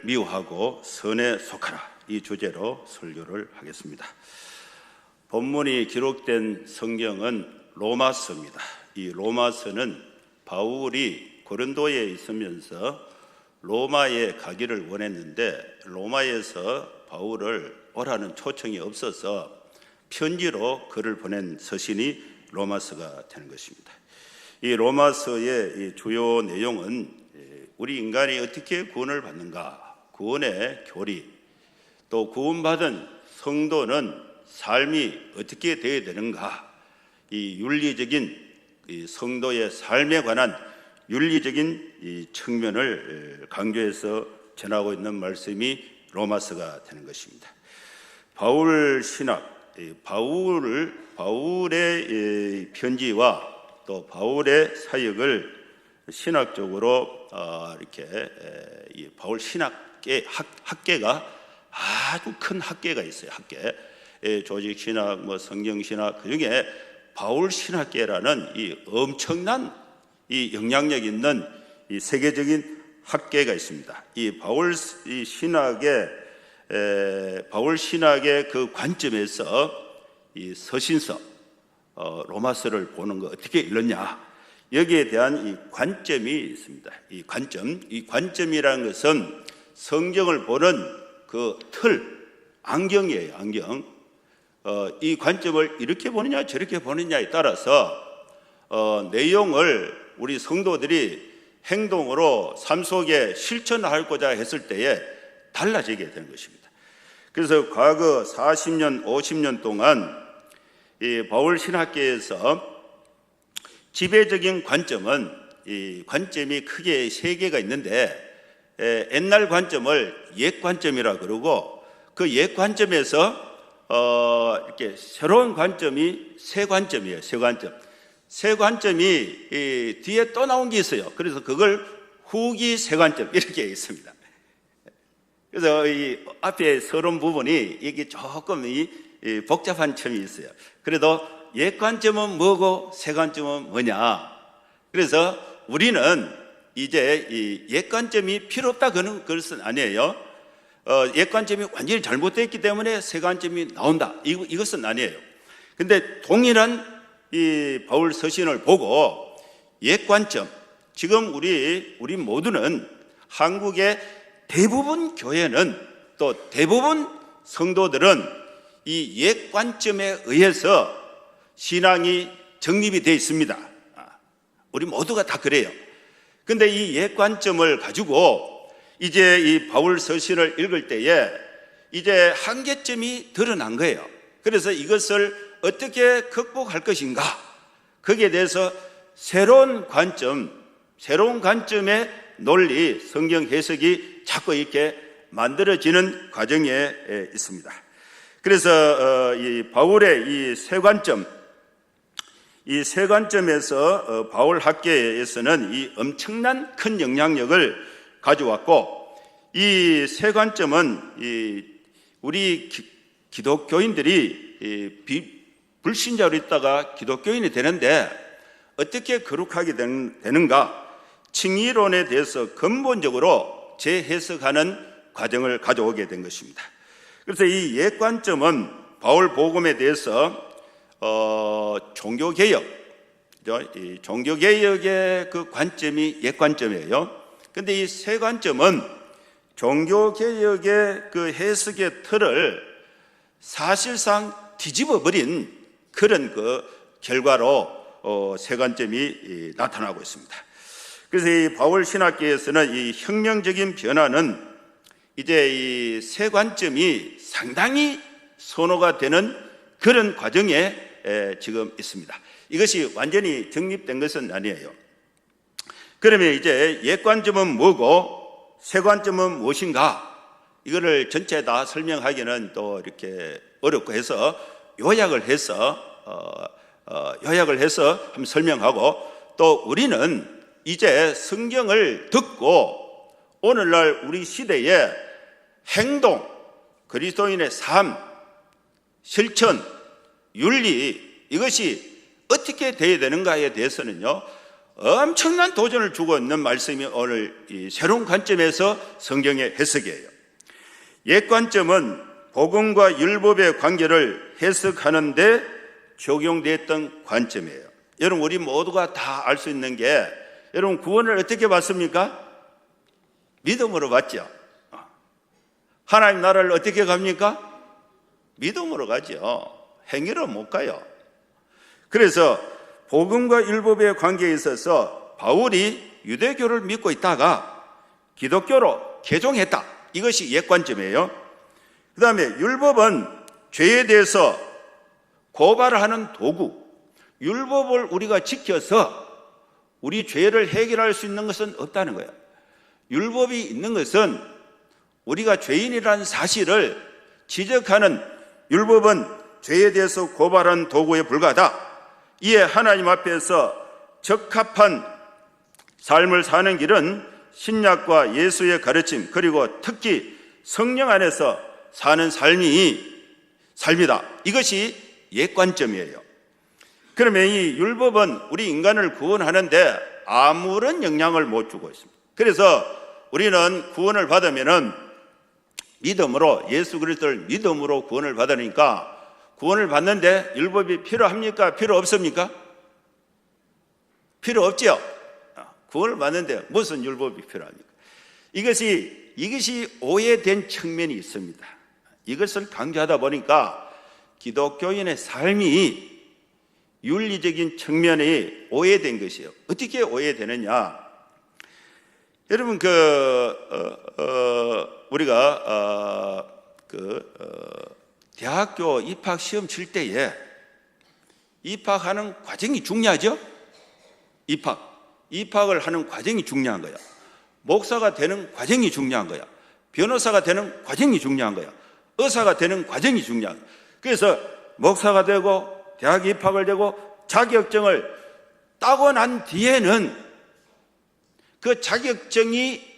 미워하고 선에 속하라, 이 주제로 설교를 하겠습니다. 본문이 기록된 성경은 로마서입니다. 이 로마서는 바울이 고린도에 있으면서 로마에 가기를 원했는데 로마에서 바울을 오라는 초청이 없어서 편지로 글을 보낸 서신이 로마서가 되는 것입니다. 이 로마서의 이 주요 내용은 우리 인간이 어떻게 구원을 받는가, 구원의 교리, 또 구원받은 성도는 삶이 어떻게 되어야 되는가, 이 윤리적인 이 성도의 삶에 관한 윤리적인 이 측면을 강조해서 전하고 있는 말씀이 로마서가 되는 것입니다. 바울 신학, 바울의 편지와 또 바울의 사역을 신학적으로 이렇게 이 바울 신학계 학계가 아주 큰 학계가 있어요. 학계, 조직 신학, 뭐 성경 신학, 그 중에 바울 신학계라는 이 엄청난 이 영향력 있는 이 세계적인 학계가 있습니다. 이 바울 신학의 그 관점에서 이 서신서 로마서를 보는 거 어떻게 읽느냐, 여기에 대한 이 관점이 있습니다. 이 관점이라는 것은 성경을 보는 그 틀, 안경이에요. 안경. 이 관점을 이렇게 보느냐 저렇게 보느냐에 따라서 내용을 우리 성도들이 행동으로 삶 속에 실천하고자 했을 때에 달라지게 되는 것입니다. 그래서 과거 40년, 50년 동안 이 바울 신학계에서 지배적인 관점은 이 관점이 크게 세 개가 있는데 옛날 관점을 옛 관점이라 그러고 그 옛 관점에서 이렇게 새로운 관점이 새 관점이에요. 새 관점이 뒤에 또 나온 게 있어요. 그래서 그걸 후기 새 관점 이렇게 있습니다. 그래서 이 앞에 서론 부분이 이게 조금 복잡한 점이 있어요. 그래도 옛 관점은 뭐고 새 관점은 뭐냐. 그래서 우리는 이제 이 옛 관점이 필요 없다 그런 것은 아니에요. 옛 관점이 완전히 잘못됐기 때문에 새 관점이 나온다, 이것은 아니에요. 근데 동일한 이 바울 서신을 보고 옛 관점, 지금 우리 모두는 한국의 대부분 교회는 또 대부분 성도들은 이 옛 관점에 의해서 신앙이 정립이 되어 있습니다. 우리 모두가 다 그래요. 근데 이 옛 관점을 가지고 이제 이 바울 서신을 읽을 때에 이제 한계점이 드러난 거예요. 그래서 이것을 어떻게 극복할 것인가, 거기에 대해서 새로운 관점의 논리, 성경 해석이 자꾸 이렇게 만들어지는 과정에 있습니다. 그래서 이 바울의 이 세 관점에서 바울 학계에서는 이 엄청난 큰 영향력을 가져왔고, 이 세 관점은 우리 기독교인들이 불신자로 있다가 기독교인이 되는데 어떻게 거룩하게 되는가, 칭의론에 대해서 근본적으로 재해석하는 과정을 가져오게 된 것입니다. 그래서 이 옛 관점은 바울 복음에 대해서 종교개혁, 이 종교개혁의 그 관점이 옛 관점이에요. 근데 이 새 관점은 종교개혁의 그 해석의 틀을 사실상 뒤집어버린 그런 그 결과로 새 관점이 나타나고 있습니다. 그래서 이 바울 신학계에서는 이 혁명적인 변화는 이제 이 새 관점이 상당히 선호가 되는 그런 과정에 지금 있습니다. 이것이 완전히 정립된 것은 아니에요. 그러면 이제 옛 관점은 뭐고 새 관점은 무엇인가, 이거를 전체 다 설명하기는 또 이렇게 어렵고 해서 요약을 해서 한번 설명하고, 또 우리는 이제 성경을 듣고 오늘날 우리 시대의 행동, 그리스도인의 삶, 실천, 윤리, 이것이 어떻게 되어야 되는가에 대해서는요 엄청난 도전을 주고 있는 말씀이 오늘 이 새로운 관점에서 성경의 해석이에요. 옛 관점은 복음과 율법의 관계를 해석하는데 적용됐던 관점이에요. 여러분, 우리 모두가 다 알 수 있는 게, 여러분 구원을 어떻게 받습니까? 믿음으로 받죠. 하나님 나라를 어떻게 갑니까? 믿음으로 가죠. 행위로 못 가요. 그래서 복음과 율법의 관계에 있어서 바울이 유대교를 믿고 있다가 기독교로 개종했다. 이것이 옛 관점이에요. 그 다음에 율법은 죄에 대해서 고발하는 도구. 율법을 우리가 지켜서 우리 죄를 해결할 수 있는 것은 없다는 거예요. 율법이 있는 것은 우리가 죄인이라는 사실을 지적하는, 율법은 죄에 대해서 고발하는 도구에 불과하다. 이에 하나님 앞에서 적합한 삶을 사는 길은 신약과 예수의 가르침, 그리고 특히 성령 안에서 사는 삶이다. 이것이 옛 관점이에요. 그러면 이 율법은 우리 인간을 구원하는데 아무런 영향을 못 주고 있습니다. 그래서 우리는 구원을 받으면은 믿음으로, 예수 그리스도를 믿음으로 구원을 받으니까, 구원을 받는데 율법이 필요합니까? 필요 없습니까? 필요 없지요. 구원을 받는데 무슨 율법이 필요합니까? 이것이 오해된 측면이 있습니다. 이것을 강조하다 보니까 기독교인의 삶이 윤리적인 측면이 오해된 것이에요. 어떻게 오해되느냐? 여러분, 우리가 대학교 입학 시험 칠 때에 입학하는 과정이 중요하죠? 입학을 하는 과정이 중요한 거야. 목사가 되는 과정이 중요한 거야. 변호사가 되는 과정이 중요한 거야. 의사가 되는 과정이 중요한 거야. 그래서 목사가 되고 대학 입학을 되고 자격증을 따고 난 뒤에는 그 자격증이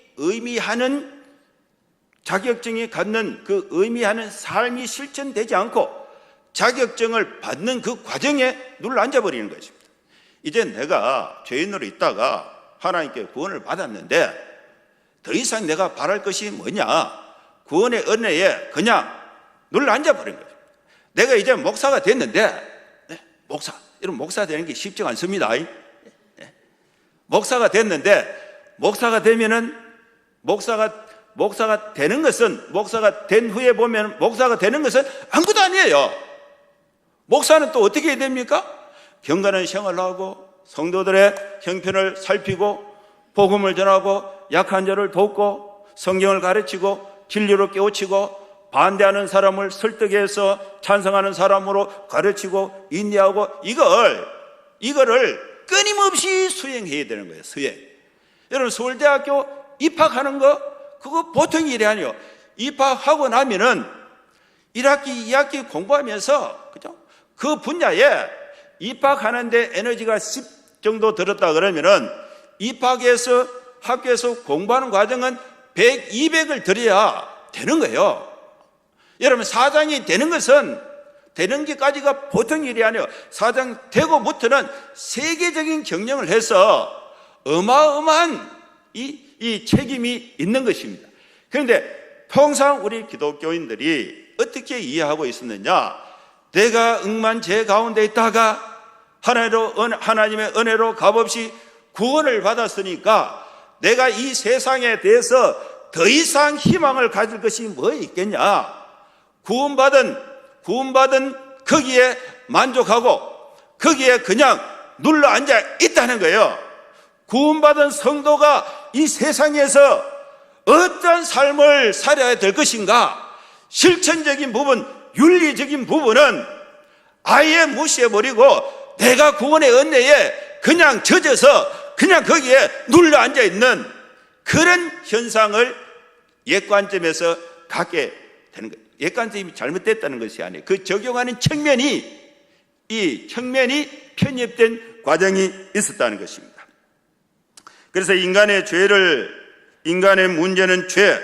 갖는 그 의미하는 삶이 실천되지 않고 자격증을 받는 그 과정에 눌러앉아 버리는 것입니다. 이제 내가 죄인으로 있다가 하나님께 구원을 받았는데 더 이상 내가 바랄 것이 뭐냐? 구원의 은혜에 그냥 눌러앉아 버린 거죠. 내가 이제 목사가 됐는데, 여러분 목사 되는 게 쉽지가 않습니다. 목사가 됐는데, 목사가 되면은 목사가 되는 것은, 목사가 된 후에 보면 목사가 되는 것은 아무것도 아니에요. 목사는 또 어떻게 해야 됩니까? 경건한 생활을 하고 성도들의 형편을 살피고 복음을 전하고 약한 자를 돕고 성경을 가르치고 진리로 깨우치고 반대하는 사람을 설득해서 찬성하는 사람으로 가르치고 인내하고 이거를 끊임없이 수행해야 되는 거예요. 수행. 여러분, 서울대학교 입학하는 거 그거 보통 일이 아니에요. 입학하고 나면은 1학기, 2학기 공부하면서, 그죠? 그 분야에 입학하는데 에너지가 10 정도 들었다 그러면은 입학해서 학교에서 공부하는 과정은 100, 200을 들여야 되는 거예요. 여러분, 사장이 되는 게까지가 보통 일이 아니에요. 사장 되고부터는 세계적인 경영을 해서 어마어마한 이 책임이 있는 것입니다. 그런데 통상 우리 기독교인들이 어떻게 이해하고 있었느냐? 내가 억만죄 가운데 있다가 하나님의 은혜로 값없이 구원을 받았으니까 내가 이 세상에 대해서 더 이상 희망을 가질 것이 뭐 있겠냐? 구원받은 거기에 만족하고 거기에 그냥 눌러 앉아 있다는 거예요. 구원받은 성도가 이 세상에서 어떤 삶을 살아야 될 것인가? 실천적인 부분, 윤리적인 부분은 아예 무시해버리고 내가 구원의 은혜에 그냥 젖어서 그냥 거기에 눌러 앉아 있는 그런 현상을 옛 관점에서 갖게 되는 거예요. 옛 관점이 잘못됐다는 것이 아니에요. 그 적용하는 측면이 편입된 과정이 있었다는 것입니다. 그래서 인간의 문제는 죄,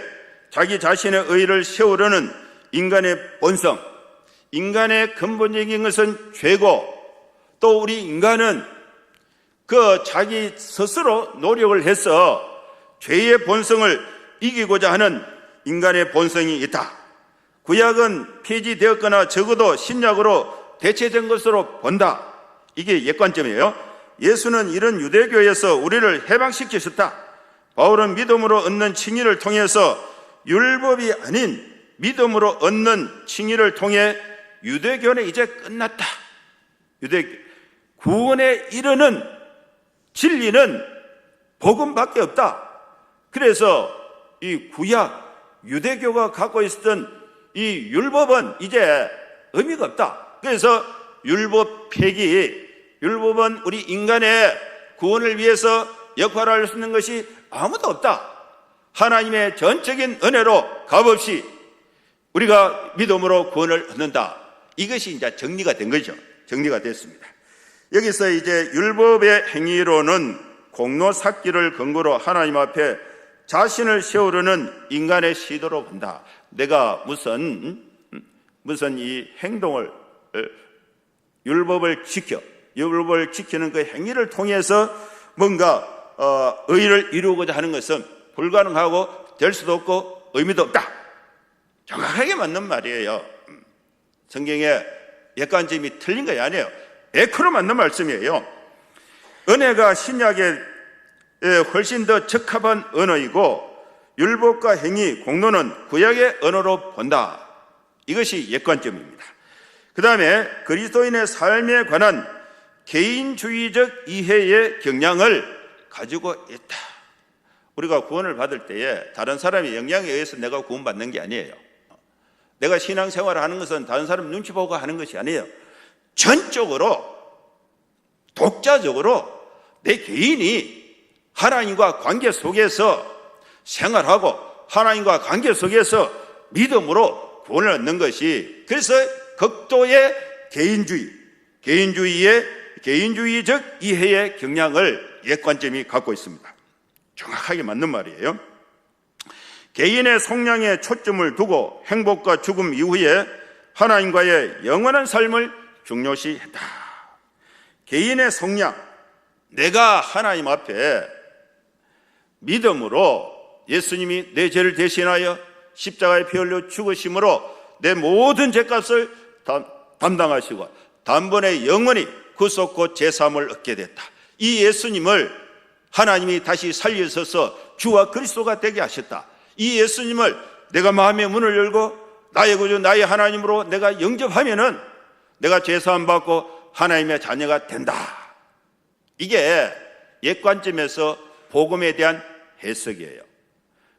자기 자신의 의의를 세우려는 인간의 본성, 인간의 근본적인 것은 죄고, 또 우리 인간은 그 자기 스스로 노력을 해서 죄의 본성을 이기고자 하는 인간의 본성이 있다. 구약은 폐지되었거나 적어도 신약으로 대체된 것으로 본다. 이게 옛관점이에요. 예수는 이런 유대교에서 우리를 해방시키셨다. 바울은 믿음으로 얻는 칭의를 통해서 율법이 아닌 믿음으로 얻는 칭의를 통해 유대교는 이제 끝났다. 구원에 이르는 진리는 복음밖에 없다. 그래서 이 구약 유대교가 갖고 있었던 이 율법은 이제 의미가 없다. 그래서 율법 폐기, 율법은 우리 인간의 구원을 위해서 역할을 할 수 있는 것이 아무도 없다. 하나님의 전적인 은혜로 값없이 우리가 믿음으로 구원을 얻는다. 이것이 이제 정리가 된 거죠. 정리가 됐습니다. 여기서 이제 율법의 행위로는 공로 쌓기를 근거로 하나님 앞에 자신을 세우려는 인간의 시도로 본다. 내가 무슨 이 행동을, 율법을 지키는 그 행위를 통해서 뭔가 의를 이루고자 하는 것은 불가능하고 될 수도 없고 의미도 없다. 정확하게 맞는 말이에요. 성경의 옛관점이 틀린 것이 아니에요. 100% 맞는 말씀이에요. 은혜가 신약에 훨씬 더 적합한 언어이고 율법과 행위, 공로는 구약의 언어로 본다. 이것이 옛관점입니다. 그 다음에 그리스도인의 삶에 관한 개인주의적 이해의 경향을 가지고 있다. 우리가 구원을 받을 때에 다른 사람의 영향에 의해서 내가 구원받는 게 아니에요. 내가 신앙생활을 하는 것은 다른 사람 눈치 보고 하는 것이 아니에요. 전적으로 독자적으로 내 개인이 하나님과 관계 속에서 생활하고 하나님과 관계 속에서 믿음으로 구원을 얻는 것이, 그래서 극도의 개인주의적 이해의 경향을 옛관점이 갖고 있습니다. 정확하게 맞는 말이에요. 개인의 속량에 초점을 두고 행복과 죽음 이후에 하나님과의 영원한 삶을 중요시했다. 개인의 속량, 내가 하나님 앞에 믿음으로 예수님이 내 죄를 대신하여 십자가에 피 흘려 죽으심으로 내 모든 죄값을 담당하시고 단번에 영원히 구속과 제사함을 얻게 됐다. 이 예수님을 하나님이 다시 살리셔서 주와 그리스도가 되게 하셨다. 이 예수님을 내가 마음의 문을 열고 나의 구주 나의 하나님으로 내가 영접하면은 내가 제사함 받고 하나님의 자녀가 된다. 이게 옛관점에서 복음에 대한 해석이에요.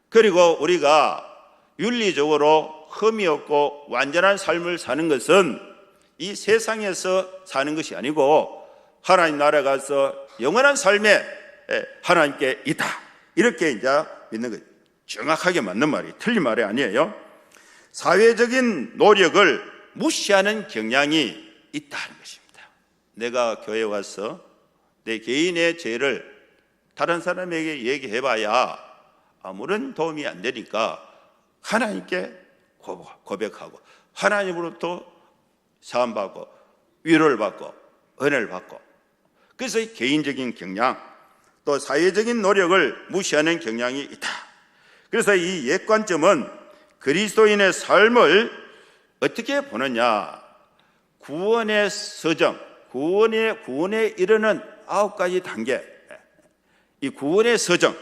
그리고 우리가 윤리적으로 흠이 없고 완전한 삶을 사는 것은 이 세상에서 사는 것이 아니고 하나님 나라에 가서 영원한 삶에 하나님께 있다. 이렇게 이제 믿는 것. 정확하게 맞는 말이 틀린 말이 아니에요. 사회적인 노력을 무시하는 경향이 있다는 것입니다. 내가 교회에 와서 내 개인의 죄를 다른 사람에게 얘기해봐야 아무런 도움이 안 되니까 하나님께 고백하고 하나님으로부터 사함받고 위로를 받고 은혜를 받고, 그래서 개인적인 경향 또 사회적인 노력을 무시하는 경향이 있다. 그래서 이 옛관점은 그리스도인의 삶을 어떻게 보느냐, 구원의 서정, 구원에 이르는 9가지 단계, 이 구원의 서정,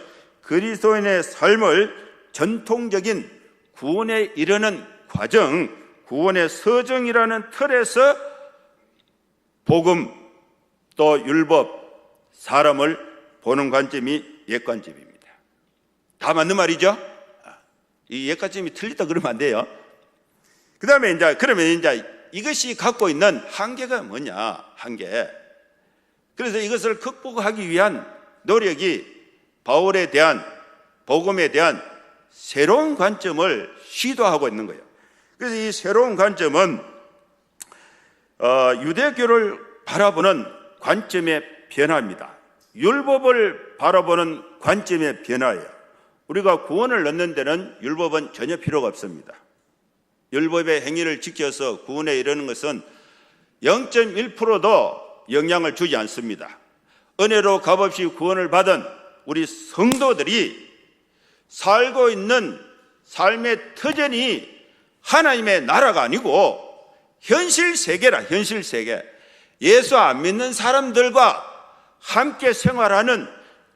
그리스도인의 삶을 전통적인 구원에 이르는 과정, 구원의 서정이라는 틀에서 복음 또 율법, 사람을 보는 관점이 옛관점입니다. 다 맞는 말이죠? 이 옛관점이 틀리다 그러면 안 돼요. 그 다음에 그러면 이것이 갖고 있는 한계가 뭐냐, 한계. 그래서 이것을 극복하기 위한 노력이 바울에 대한, 복음에 대한 새로운 관점을 시도하고 있는 거예요. 그래서 이 새로운 관점은 유대교를 바라보는 관점의 변화입니다. 율법을 바라보는 관점의 변화예요. 우리가 구원을 얻는 데는 율법은 전혀 필요가 없습니다. 율법의 행위를 지켜서 구원에 이르는 것은 0.1%도 영향을 주지 않습니다. 은혜로 값없이 구원을 받은 우리 성도들이 살고 있는 삶의 터전이 하나님의 나라가 아니고 현실 세계라, 현실 세계. 예수 안 믿는 사람들과 함께 생활하는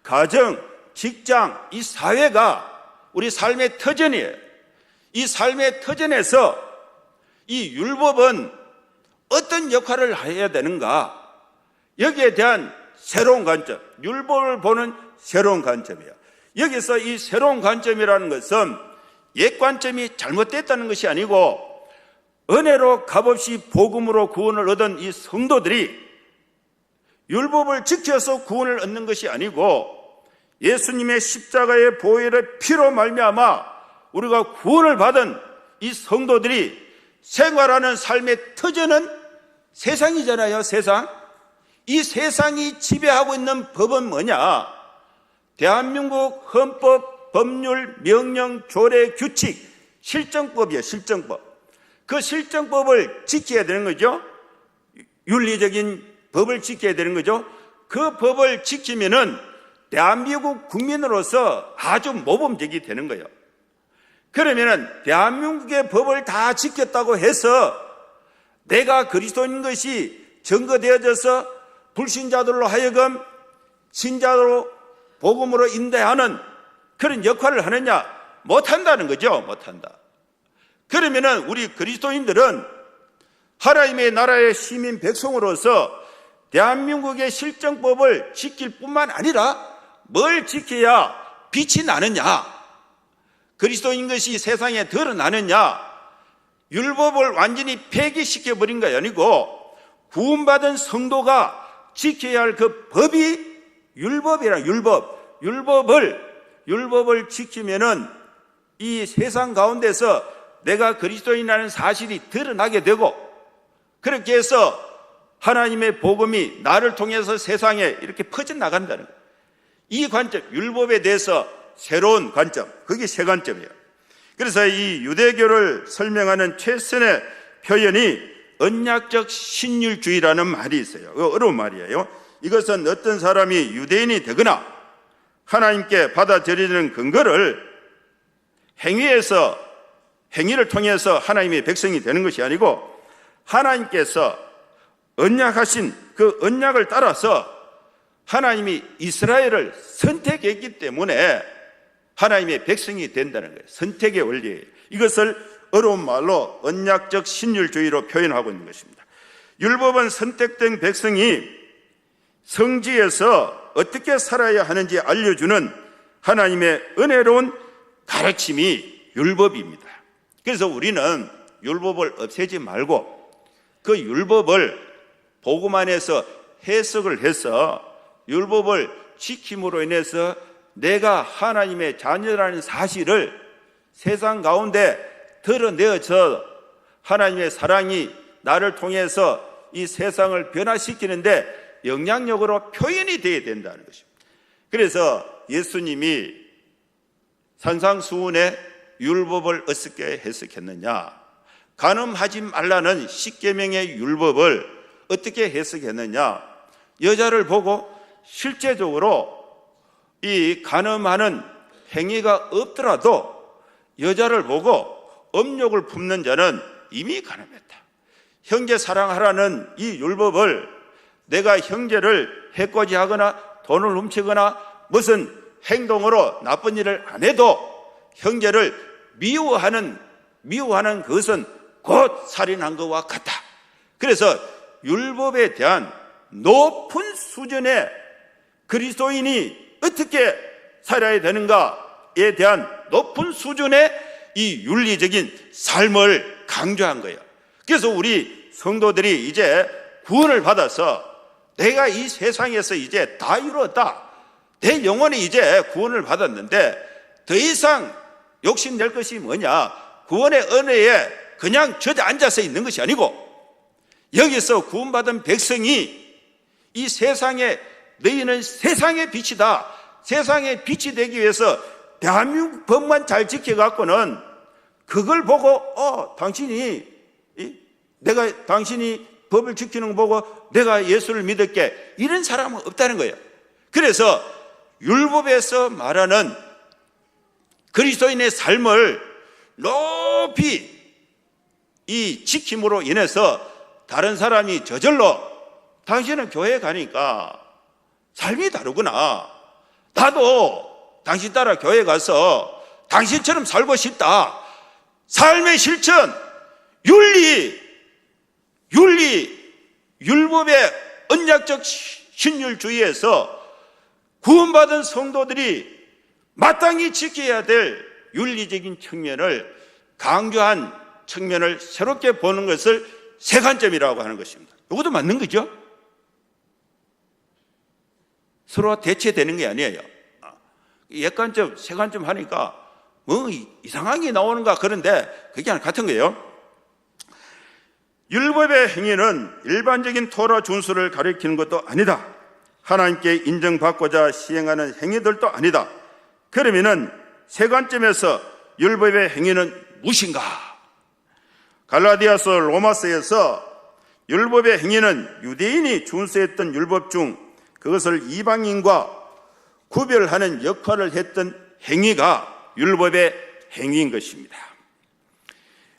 가정, 직장, 이 사회가 우리 삶의 터전이에요. 이 삶의 터전에서 이 율법은 어떤 역할을 해야 되는가? 여기에 대한 새로운 관점, 율법을 보는 새로운 관점이에요. 여기서 이 새로운 관점이라는 것은 옛 관점이 잘못됐다는 것이 아니고 은혜로 값없이 복음으로 구원을 얻은 이 성도들이 율법을 지켜서 구원을 얻는 것이 아니고 예수님의 십자가의 보혈의 피로 말미암아 우리가 구원을 받은 이 성도들이 생활하는 삶의 터전은 세상이잖아요. 세상. 이 세상이 지배하고 있는 법은 뭐냐? 대한민국 헌법, 법률, 명령, 조례, 규칙, 실정법이에요. 실정법. 그 실정법을 지켜야 되는 거죠. 윤리적인 법을 지켜야 되는 거죠. 그 법을 지키면은 대한민국 국민으로서 아주 모범적이 되는 거예요. 그러면은 대한민국의 법을 다 지켰다고 해서 내가 그리스도인 것이 증거되어져서 불신자들로 하여금 신자로 복음으로 인도하는 그런 역할을 하느냐? 못한다는 거죠. 못한다. 그러면은 우리 그리스도인들은 하나님의 나라의 시민 백성으로서 대한민국의 실정법을 지킬 뿐만 아니라 뭘 지켜야 빛이 나느냐? 그리스도인 것이 세상에 드러나느냐? 율법을 완전히 폐기시켜버린 게 아니고 구원받은 성도가 지켜야 할 그 법이 율법이라. 율법을 지키면은 이 세상 가운데서 내가 그리스도인이라는 사실이 드러나게 되고 그렇게 해서 하나님의 복음이 나를 통해서 세상에 이렇게 퍼져나간다는 거예요. 이 관점, 율법에 대해서 새로운 관점, 그게 세 관점이에요. 그래서 이 유대교를 설명하는 최선의 표현이 언약적 신율주의라는 말이 있어요. 어려운 말이에요. 이것은 어떤 사람이 유대인이 되거나 하나님께 받아들이는 근거를 행위를 통해서 하나님의 백성이 되는 것이 아니고 하나님께서 언약하신 그 언약을 따라서 하나님이 이스라엘을 선택했기 때문에 하나님의 백성이 된다는 거예요. 선택의 원리예요. 이것을 어려운 말로 언약적 신율주의로 표현하고 있는 것입니다. 율법은 선택된 백성이 성지에서 어떻게 살아야 하는지 알려주는 하나님의 은혜로운 가르침이 율법입니다. 그래서 우리는 율법을 없애지 말고 그 율법을 복음 안에서 해석을 해서 율법을 지킴으로 인해서 내가 하나님의 자녀라는 사실을 세상 가운데 드러내어서 하나님의 사랑이 나를 통해서 이 세상을 변화시키는데 영향력으로 표현이 되어야 된다는 것입니다. 그래서 예수님이 산상수훈의 율법을 어떻게 해석했느냐? 간음하지 말라는 십계명의 율법을 어떻게 해석했느냐? 여자를 보고 실제적으로 이 간음하는 행위가 없더라도 여자를 보고 음욕을 품는 자는 이미 간음했다. 형제 사랑하라는 이 율법을 내가 형제를 해코지하거나 돈을 훔치거나 무슨 행동으로 나쁜 일을 안 해도 형제를 미워하는 그것은 곧 살인한 것과 같다. 그래서 율법에 대한 높은 수준의 그리스도인이 어떻게 살아야 되는가에 대한 높은 수준의 이 윤리적인 삶을 강조한 거예요. 그래서 우리 성도들이 이제 구원을 받아서 내가 이 세상에서 이제 다 이루었다. 내 영혼이 이제 구원을 받았는데 더 이상 욕심낼 것이 뭐냐? 구원의 은혜에 그냥 주저앉아서 있는 것이 아니고 여기서 구원받은 백성이 이 세상에 너희는 세상의 빛이다. 세상의 빛이 되기 위해서 대한민국 법만 잘 지켜갖고는 그걸 보고 당신이 법을 지키는 거 보고 내가 예수를 믿을게 이런 사람은 없다는 거예요. 그래서 율법에서 말하는 그리스도인의 삶을 높이 이 지킴으로 인해서 다른 사람이 저절로 당신은 교회 가니까 삶이 다르구나, 나도 당신 따라 교회 가서 당신처럼 살고 싶다, 삶의 실천, 율법의 언약적 신율주의에서 구원받은 성도들이 마땅히 지켜야 될 윤리적인 측면을 강조한 측면을 새롭게 보는 것을 세관점이라고 하는 것입니다. 이것도 맞는 거죠? 서로 대체되는 게 아니에요. 옛관점, 세관점 하니까 뭐 이상한 게 나오는가 그런데 그게 같은 거예요. 율법의 행위는 일반적인 토라 준수를 가리키는 것도 아니다. 하나님께 인정받고자 시행하는 행위들도 아니다. 그러면은 세관점에서 율법의 행위는 무엇인가? 갈라디아서, 로마서에서 율법의 행위는 유대인이 준수했던 율법 중 그것을 이방인과 구별하는 역할을 했던 행위가 율법의 행위인 것입니다.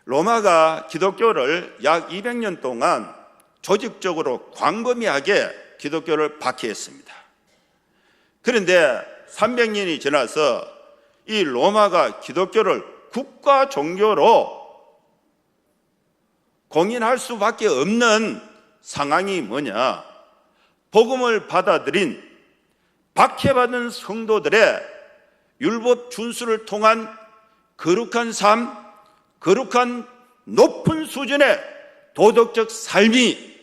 로마가 기독교를 약 200년 동안 조직적으로 광범위하게 기독교를 박해했습니다. 그런데 300년이 지나서 이 로마가 기독교를 국가 종교로 공인할 수밖에 없는 상황이 뭐냐? 복음을 받아들인 박해받은 성도들의 율법 준수를 통한 거룩한 삶, 거룩한 높은 수준의 도덕적 삶이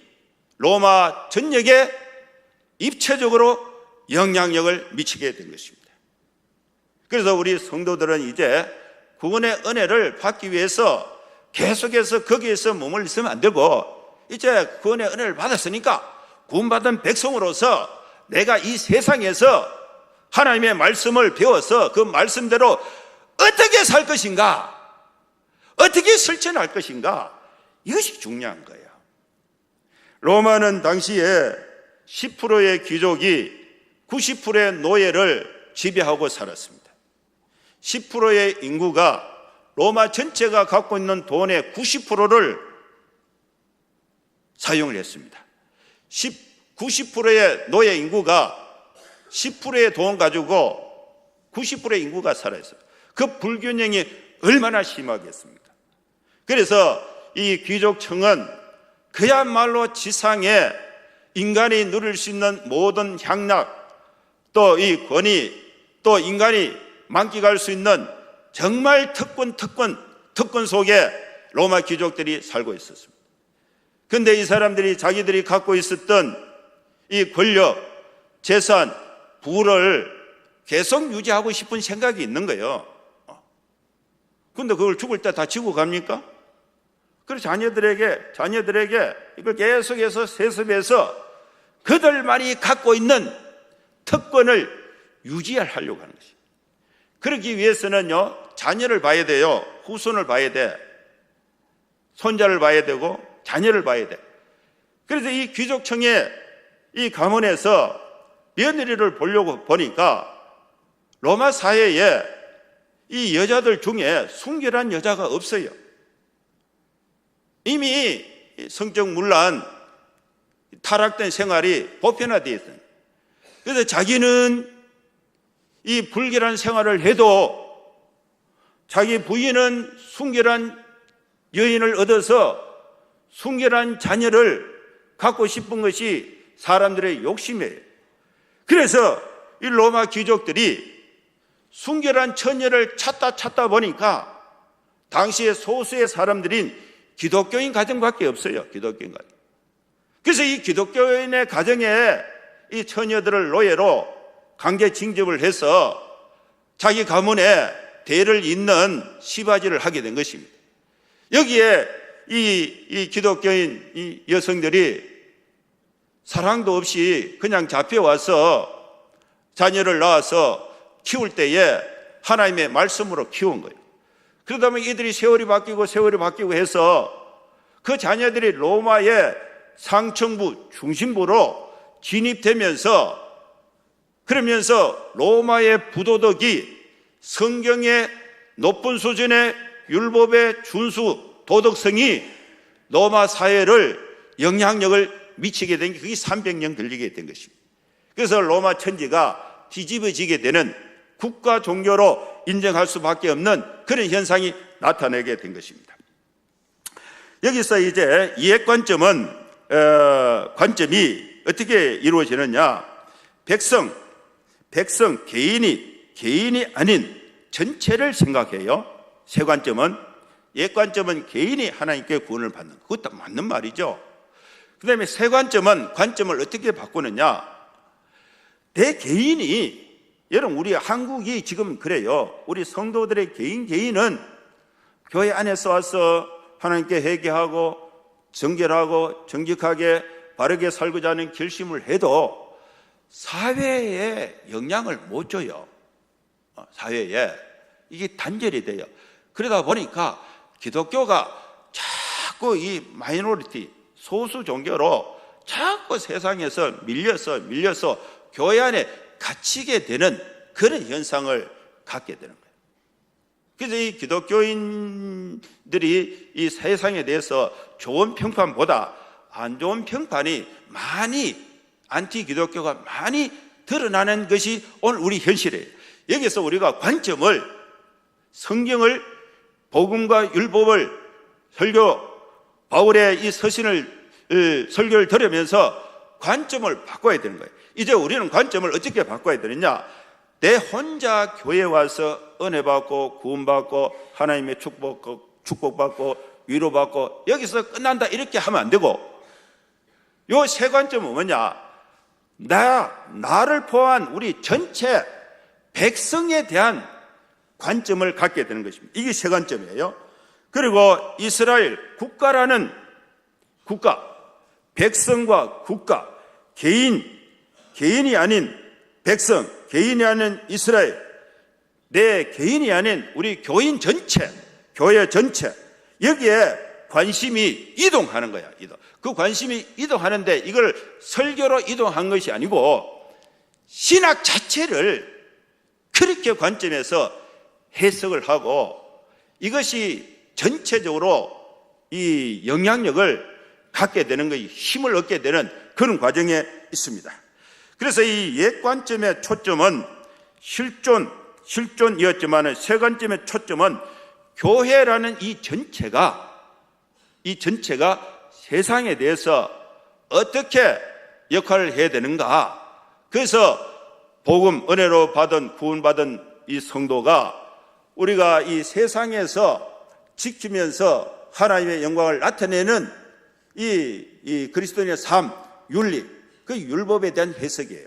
로마 전역에 입체적으로 영향력을 미치게 된 것입니다. 그래서 우리 성도들은 이제 구원의 은혜를 받기 위해서 계속해서 거기에서 머물러 있으면 안 되고, 이제 구원의 은혜를 받았으니까 구원받은 백성으로서 내가 이 세상에서 하나님의 말씀을 배워서 그 말씀대로 어떻게 살 것인가, 어떻게 실천할 것인가, 이것이 중요한 거예요. 로마는 당시에 10%의 귀족이 90%의 노예를 지배하고 살았습니다. 10%의 인구가 로마 전체가 갖고 있는 돈의 90%를 사용을 했습니다. 90%의 노예 인구가 10%의 돈 가지고 90%의 인구가 살아있어요. 그 불균형이 얼마나 심하겠습니까? 그래서 이 귀족층은 그야말로 지상에 인간이 누릴 수 있는 모든 향락, 또 이 권위, 또 인간이 만끽할 수 있는 정말 특권 속에 로마 귀족들이 살고 있었습니다. 그런데 이 사람들이 자기들이 갖고 있었던 이 권력, 재산, 부를 계속 유지하고 싶은 생각이 있는 거예요. 그런데 그걸 죽을 때 다 지고 갑니까? 그래서 자녀들에게 이걸 계속해서 세습해서 그들만이 갖고 있는 특권을 유지하려고 하는 것입니다. 그러기 위해서는요, 자녀를 봐야 돼요. 후손을 봐야 돼. 손자를 봐야 되고 자녀를 봐야 돼. 그래서 이 귀족층의 이 가문에서 며느리를 보려고 보니까 로마 사회에 이 여자들 중에 순결한 여자가 없어요. 이미 성적 문란, 타락된 생활이 보편화되어 있어요. 그래서 자기는 이 불결한 생활을 해도 자기 부인은 순결한 여인을 얻어서 순결한 자녀를 갖고 싶은 것이 사람들의 욕심이에요. 그래서 이 로마 귀족들이 순결한 처녀를 찾다 보니까 당시에 소수의 사람들인 기독교인 가정밖에 없어요. 기독교인 가정. 그래서 이 기독교인의 가정에 이 처녀들을 노예로 강제 징집을 해서 자기 가문에 대를 잇는 시바지를 하게 된 것입니다. 여기에 이 기독교인 이 여성들이 사랑도 없이 그냥 잡혀와서 자녀를 낳아서 키울 때에 하나님의 말씀으로 키운 거예요. 그러다 보면 이들이 세월이 바뀌고 해서 그 자녀들이 로마의 상층부 중심부로 진입되면서 그러면서 로마의 부도덕이 성경의 높은 수준의 율법의 준수 도덕성이 로마 사회를 영향력을 미치게 된 게 그게 300년 걸리게 된 것입니다. 그래서 로마 천지가 뒤집어지게 되는 국가 종교로 인정할 수밖에 없는 그런 현상이 나타나게 된 것입니다. 여기서 이제 이해관점이 어떻게 이루어지느냐? 백성 개인이 아닌 전체를 생각해요. 세 관점은, 옛관점은 개인이 하나님께 구원을 받는, 그것도 맞는 말이죠. 그 다음에 세 관점은 관점을 어떻게 바꾸느냐? 내 개인이, 여러분 우리 한국이 지금 그래요. 우리 성도들의 개인은 교회 안에서 와서 하나님께 회개하고 정결하고 정직하게 바르게 살고자 하는 결심을 해도 사회에 영향을 못 줘요. 사회에 이게 단절이 돼요. 그러다 보니까 기독교가 자꾸 이 마이너리티 소수 종교로 자꾸 세상에서 밀려서 교회 안에 갇히게 되는 그런 현상을 갖게 되는 거예요. 그래서 이 기독교인들이 이 세상에 대해서 좋은 평판보다 안 좋은 평판이 많이, 안티 기독교가 많이 드러나는 것이 오늘 우리 현실이에요. 여기서 우리가 관점을, 성경을, 복음과 율법을 바울의 이 서신을 설교를 들으면서 관점을 바꿔야 되는 거예요. 이제 우리는 관점을 어떻게 바꿔야 되느냐? 내 혼자 교회에 와서 은혜 받고 구원 받고 하나님의 축복받고 위로받고 여기서 끝난다 이렇게 하면 안 되고, 요 세 관점은 뭐냐? 나를 포함한 우리 전체 백성에 대한 관점을 갖게 되는 것입니다. 이게 세 관점이에요. 그리고 이스라엘 국가라는 국가, 백성과 국가, 개인이 아닌 백성, 개인이 아닌 이스라엘, 내 개인이 아닌 우리 교인 전체, 교회 전체, 여기에 관심이 이동하는 거야. 그 관심이 이동하는데 이걸 설교로 이동한 것이 아니고 신학 자체를 그렇게 관점에서 해석을 하고 이것이 전체적으로 이 영향력을 갖게 되는 것이, 힘을 얻게 되는 그런 과정에 있습니다. 그래서 이 옛 관점의 초점은 실존이었지만 새 관점의 초점은 교회라는 이 전체가 세상에 대해서 어떻게 역할을 해야 되는가. 그래서 복음, 은혜로 받은, 구원받은 이 성도가 우리가 이 세상에서 지키면서 하나님의 영광을 나타내는 이 그리스도인의 삶, 윤리, 그 율법에 대한 해석이에요.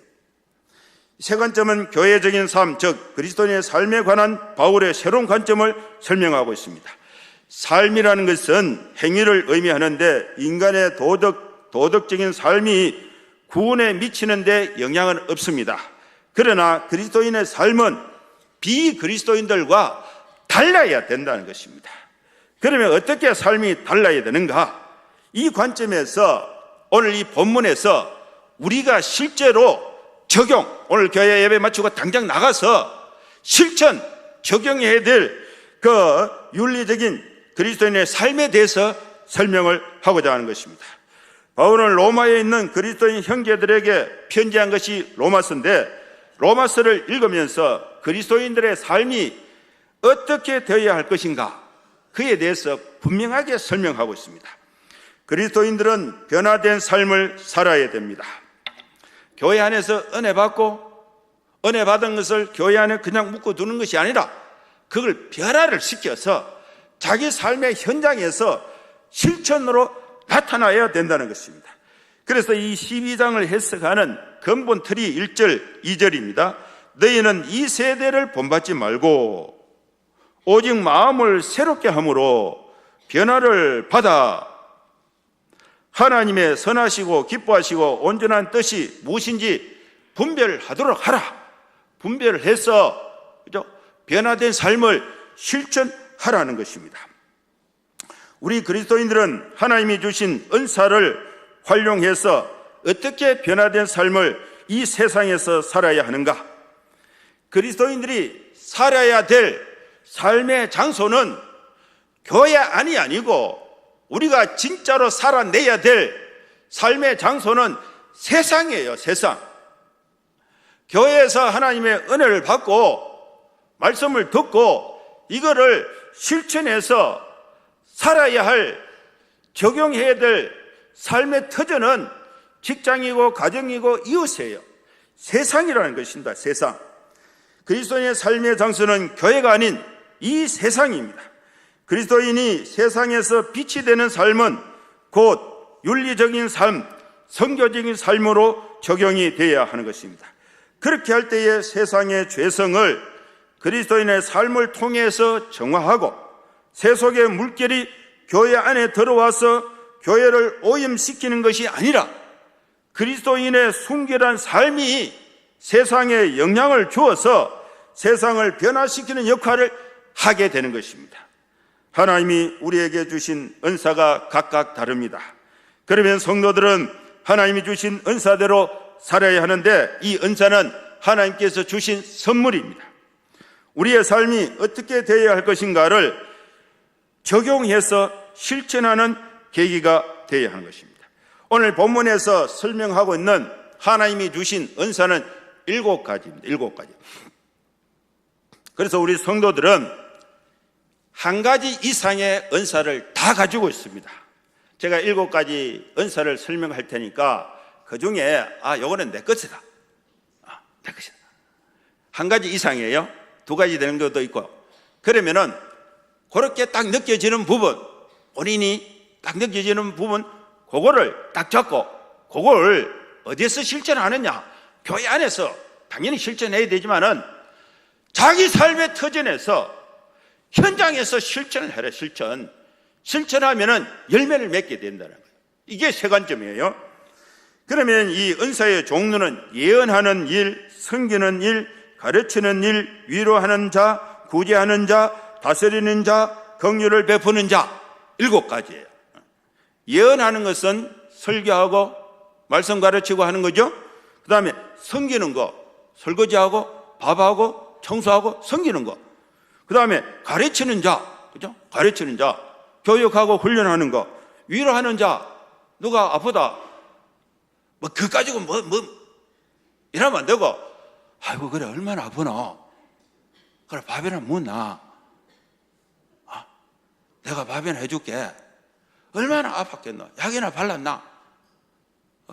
세 관점은 교회적인 삶, 즉 그리스도인의 삶에 관한 바울의 새로운 관점을 설명하고 있습니다. 삶이라는 것은 행위를 의미하는데 인간의 도덕적인 삶이 구원에 미치는 데 영향은 없습니다. 그러나 그리스도인의 삶은 비그리스도인들과 달라야 된다는 것입니다. 그러면 어떻게 삶이 달라야 되는가? 이 관점에서 오늘 이 본문에서 우리가 실제로 오늘 교회 예배 마치고 당장 나가서 실천 적용해야 될 그 윤리적인 그리스도인의 삶에 대해서 설명을 하고자 하는 것입니다. 바울은 로마에 있는 그리스도인 형제들에게 편지한 것이 로마서인데, 로마서를 읽으면서 그리스도인들의 삶이 어떻게 되어야 할 것인가, 그에 대해서 분명하게 설명하고 있습니다. 그리스도인들은 변화된 삶을 살아야 됩니다. 교회 안에서 은혜 받은 것을 교회 안에 그냥 묶어두는 것이 아니라 그걸 변화를 시켜서 자기 삶의 현장에서 실천으로 나타나야 된다는 것입니다. 그래서 이 12장을 해석하는 근본 틀이 1절, 2절입니다. 너희는 이 세대를 본받지 말고 오직 마음을 새롭게 함으로 변화를 받아 하나님의 선하시고 기뻐하시고 온전한 뜻이 무엇인지 분별하도록 하라. 분별을 해서 변화된 삶을 실천하라는 것입니다. 우리 그리스도인들은 하나님이 주신 은사를 활용해서 어떻게 변화된 삶을 이 세상에서 살아야 하는가? 그리스도인들이 살아야 될 삶의 장소는 교회 안이 아니고 우리가 진짜로 살아내야 될 삶의 장소는 세상이에요. 세상. 교회에서 하나님의 은혜를 받고 말씀을 듣고 이거를 실천해서 살아야 할, 적용해야 될 삶의 터전은 직장이고 가정이고 이웃이에요. 세상이라는 것입니다. 세상. 그리스도인의 삶의 장소는 교회가 아닌 이 세상입니다. 그리스도인이 세상에서 빛이 되는 삶은 곧 윤리적인 삶, 선교적인 삶으로 적용이 되어야 하는 것입니다. 그렇게 할 때에 세상의 죄성을 그리스도인의 삶을 통해서 정화하고 세속의 물결이 교회 안에 들어와서 교회를 오염시키는 것이 아니라 그리스도인의 순결한 삶이 세상에 영향을 주어서 세상을 변화시키는 역할을 하게 되는 것입니다. 하나님이 우리에게 주신 은사가 각각 다릅니다. 그러면 성도들은 하나님이 주신 은사대로 살아야 하는데 이 은사는 하나님께서 주신 선물입니다. 우리의 삶이 어떻게 되어야 할 것인가를 적용해서 실천하는 계기가 되어야 하는 것입니다. 오늘 본문에서 설명하고 있는 하나님이 주신 은사는 7가지입니다. 7가지. 그래서 우리 성도들은 한 가지 이상의 은사를 다 가지고 있습니다. 제가 7가지 은사를 설명할 테니까 그 중에 요거는 내 것이다. 내 것이다. 한 가지 이상이에요. 2가지 되는 것도 있고. 그러면은 그렇게 딱 느껴지는 부분, 본인이 딱 느껴지는 부분, 그거를 딱 잡고 그걸 어디에서 실천하느냐? 교회 안에서 당연히 실천해야 되지만은 자기 삶의 터전에서 현장에서 실천을 해라. 실천하면은 열매를 맺게 된다는 거예요. 이게 세 관점이에요. 그러면 이 은사의 종류는 예언하는 일, 섬기는 일, 가르치는 일, 위로하는 자, 구제하는 자, 다스리는 자, 긍휼을 베푸는 자, 7가지예요. 예언하는 것은 설교하고 말씀 가르치고 하는 거죠. 그 다음에 섬기는 거, 설거지하고 밥하고 청소하고 섬기는 거. 그 다음에 가르치는 자, 그죠? 가르치는 자, 교육하고 훈련하는 거. 위로하는 자, 누가 아프다, 그거 가지고 이러면 안 되고, 아이고 그래 얼마나 아프노, 그래 밥이나 묻나, 내가 밥이나 해줄게. 얼마나 아팠겠노, 약이나 발랐나,